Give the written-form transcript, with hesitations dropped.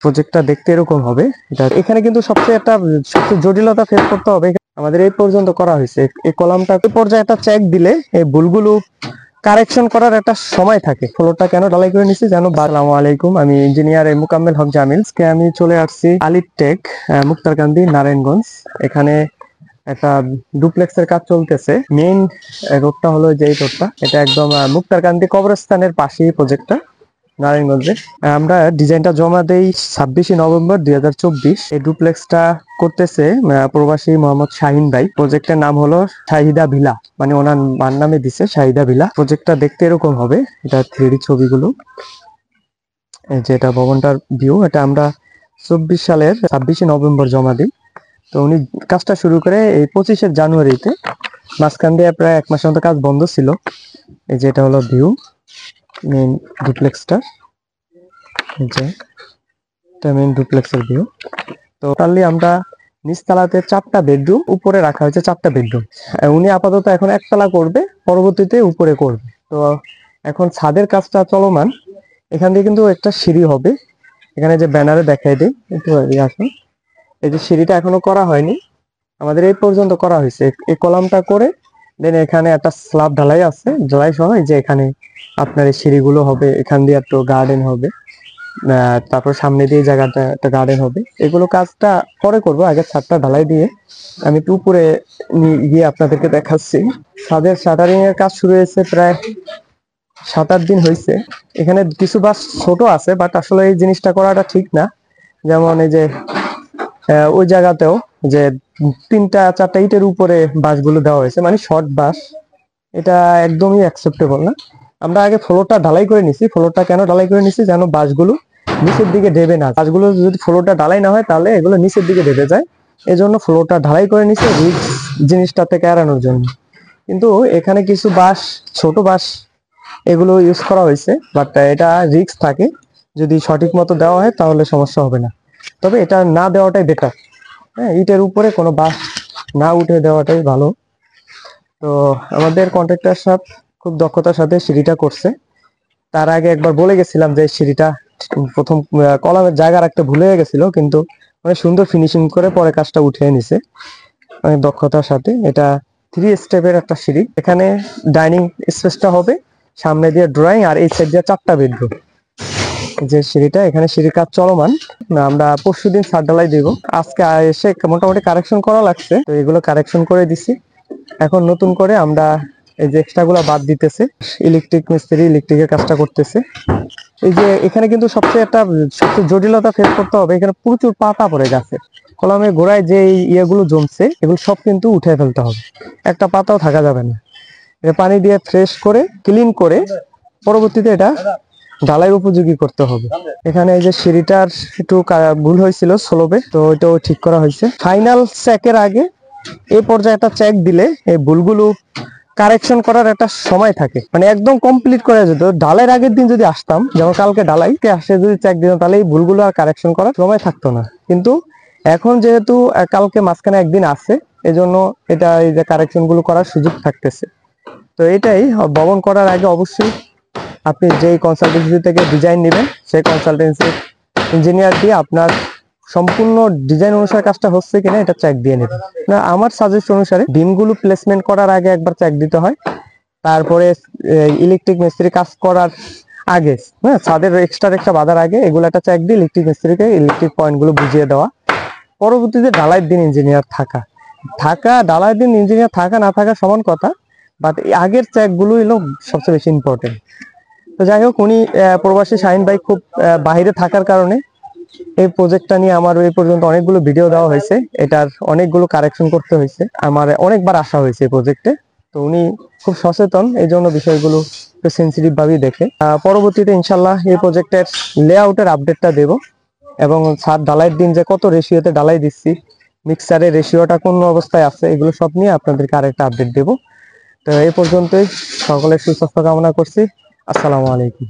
প্রজেক্টটা দেখতে এরকম হবে। এটা এখানে কিন্তু সবচেয়ে জটিলতা ফেস করতে হবে। আমাদের এই পর্যন্ত করা হয়েছে, এই কলামটা এই পর্যায়ে একটা চেক দিলে এই ভুলগুলো কারেকশন করার একটা সময় থাকে। ফ্লোরটা কেন ঢালাই করে নিছি জানো? আসসালামু আলাইকুম, আমি ইঞ্জিনিয়ার মোকাম্মেল হক জামিল। আমি চলে আসছি আলিটেক মুক্তারকান্দি নারায়ণগঞ্জ। এখানে একটা ডুপ্লেক্সের কাজ চলতেছে। মেইন রোডটা হলো যে এই রোডটা, এটা একদম মুক্তারকান্দি কবরস্থানের পাশেই প্রজেক্টটা নারায়ণগঞ্জে। আমরা ডিজাইনটা জমা দেই 26 নভেম্বর 2024। এই ডুপ্লেক্সটা করতেছে প্রবাসী মোহাম্মদ শাহিন ভাই। প্রজেক্টের নাম হলো শাহিদা ভিলা, মানে ওনার মার নামে দিছে শাহিদা ভিলা। প্রজেক্টটা দেখতে এরকম হবে। এটা 3D ছবিগুলো, যেটা ভবনটার ভিউ। এটা আমরা 24 সালের 26 নভেম্বর জমা দিই। তো উনি কাজটা শুরু করে এই 25 জানুয়ারিতে। মাঝখান দিয়ে প্রায় 1 মাসের মতো কাজ বন্ধ ছিল। এই যে এটা হলো ভিউ মেইন ডুপ্লেক্সটা, এই যে এটা মেইন ডুপ্লেক্সের ভিউ। তো টোটালি আমরা নিচতলাতে 4টা বেডরুম, উপরে রাখা হয়েছে 4টা বেডরুম। উনি আপাতত এখন একতলা করবে, পরবর্তীতে উপরে করবে। তো এখন ছাদের কাজটা চলমান। এখান দিয়ে কিন্তু একটা সিঁড়ি হবে, এখানে যে ব্যানারে দেখাই দিই একটু আসুন। এই যে সিঁড়িটা এখনো করা হয়নি, আমাদের এই পর্যন্ত করা হয়েছে। এই কলামটা করে দেন এখানে একটা স্ল্যাব ঢালাই আছে, ঢালাই সহ যে এখানে আপনার এই সিঁড়িগুলো হবে। এখান দিয়ে একটু গার্ডেন হবে, তারপর সামনে দিয়ে জায়গাটা একটা গার্ডেন হবে। এগুলো কাজটা পরে করব, আগে ছাদটা ঢালাই দিয়ে আমি একটু উপরে গিয়ে আপনাদেরকে দেখাচ্ছি। ছাদের শাটারিং এর কাজ শুরু হয়েছে প্রায় 7-8 দিন হয়েছে। এখানে কিছু বাস ছোট আছে, বাট আসলে এই জিনিসটা করাটা ঠিক না। যেমন এই যে ওই জায়গাতেও যে 3-4টা ইটের উপরে বাঁশগুলো দেওয়া হয়েছে, মানে শর্ট বাঁশ। এটা একদমই অ্যাকসেপ্টেবল না। আমরা আগে ফ্লোরটা ঢালাই করে নিছি। ফ্লোরটা কেন ঢালাই করে নিছি যেন বাঁশগুলো নিচের দিকে দেবে না। বাঁশগুলো যদি ফ্লোরটা ঢালাই না হয় তাহলে এগুলো নিচের দিকে দেবে যায়। এজন্য ফ্লোরটা ঢালাই করে নিছি, রিস্ক জিনিসটা থেকে এড়ানোর জন্য। কিন্তু এখানে কিছু বাঁশ, ছোট বাঁশ, এগুলো ইউজ করা হয়েছে, বাট এটা রিস্ক থাকে। যদি সঠিক মতো দেওয়া হয় তাহলে সমস্যা হবে না, তবে এটা না দেওয়াটাই বেটার। হ্যাঁ, ইটের উপরে কোনো বাঁশ না উঠে দেওয়াটাই ভালো। তো আমাদের কন্ট্রাক্টর সাহেব খুব দক্ষতার সাথে সিঁড়িটা করছে। তার আগে একবার বলে গেছিলাম যে সিঁড়িটা প্রথম কলামের জায়গা রাখতে ভুলে গেছিল, কিন্তু অনেক সুন্দর ফিনিশিং করে পরে কাজটা উঠিয়ে নিছে অনেক দক্ষতার সাথে। এটা 3 স্টেপের একটা সিঁড়ি। এখানে ডাইনিং স্পেসটা হবে, সামনে দিয়ে ড্রয়িং, আর এই সাইড দিয়ে 4টা বেডরুম। যে সিঁড়িটা, এখানে সিঁড়ির কাজ চলমান। আমরা পরশুদিন ছাদ ঢালাই দিব। আজকে এসে মোটামুটি কারেকশন করা লাগছে, তো এগুলো কারেকশন করে দিছি। এখন নতুন করে আমরা এই যে এক্সট্রা গুলা বাদ দিতেছে। ইলেকট্রিক মিস্ত্রি ইলেকট্রিকের কাজটা করতেছে। এই যে এখানে কিন্তু সবচেয়ে জটিলতা ফেস করতে হবে। এখানে প্রচুর পাতা পড়ে গেছে, কলমের গোড়ায় যে ইয়েগুলো জমছে এগুলো সব কিন্তু উঠে ফেলতে হবে, একটা পাতাও থাকা যাবে না। এটা পানি দিয়ে ফ্রেশ করে ক্লিন করে পরবর্তীতে এটা ঢালাই উপযোগী করতে হবে। এখানে এই যে সিঁড়িটার একটু ভুল হয়েছিল স্লোপে, তো ওইটাও ঠিক করা হয়েছে। ফাইনাল চেকের আগে এই পর্যায়ে একটা চেক দিলে এই ভুলগুলো কারেকশন করার একটা সময় থাকে। মানে একদম কমপ্লিট করে যেত, ঢালাইয়ের আগের দিন যদি আসতাম, যেমন কালকে ঢালাইতে আসে যদি চেক দিতাম, তাহলে এই ভুলগুলো আর কারেকশন করার সময় থাকতো না। কিন্তু এখন যেহেতু কালকে মাঝখানে একদিন আছে, এজন্য এটা এই যে কারেকশন গুলো করার সুযোগ থাকতেছে। তো এটাই, ভবন করার আগে অবশ্যই আপনি যেই কনসালটেন্সি থেকে ডিজাইন নেবেন, সেই কনসালটেন্সি ইঞ্জিনিয়ার দিয়ে আপনার সম্পূর্ণ ডিজাইন অনুসারে কাজটা হচ্ছে কিনা এটা চেক দিয়ে নেবেন। না, আমার সাজেস্ট অনুসারে বিমগুলো প্লেসমেন্ট করার আগে একবার চেক দিতে হয়। তারপরে ইলেকট্রিক মিস্ত্রি কাজ করার আগে, হ্যাঁ, ছাদের এক্সট্রা বাঁধার আগে এগুলো একটা চেক দিয়ে ইলেকট্রিক মিস্ত্রিকে ইলেকট্রিক পয়েন্টগুলো বুঝিয়ে দেওয়া। পরবর্তীতে ঢালাইয়ের দিন ইঞ্জিনিয়ার ঢালাইয়ের দিন ইঞ্জিনিয়ার থাকা না থাকা সমান কথা, বাট আগের চেকগুলো হলো সবচেয়ে বেশি ইম্পর্টেন্ট। তো যাই হোক, উনি প্রবাসী শাহিন ভাই খুব বাইরে থাকার কারণে এই প্রজেক্টটা নিয়ে আমার এই পর্যন্ত অনেকগুলো ভিডিও দেওয়া হয়েছে, এটার অনেকগুলো কারেকশন করতে হয়েছে, আমার অনেকবার আসা হয়েছে এই প্রজেক্টে। তো উনি খুব সচেতন, এই জন্য বিষয়গুলো একটু সেন্সিটিভ ভাবেই দেখে। পরবর্তীতে ইনশাল্লাহ এই প্রজেক্টের লেআউটের আপডেটটা দেব, এবং ছাদ ঢালাইয়ের দিন যে কত রেশিওতে ঢালাই দিচ্ছি, মিক্সারের রেশিওটা কোন অবস্থায় আছে, এগুলো সব নিয়ে আপনাদেরকে আরেকটা আপডেট দেব। তো এই পর্যন্তই, সকলের সুস্বাস্থ্য কামনা করছি। আসসালামু আলাইকুম।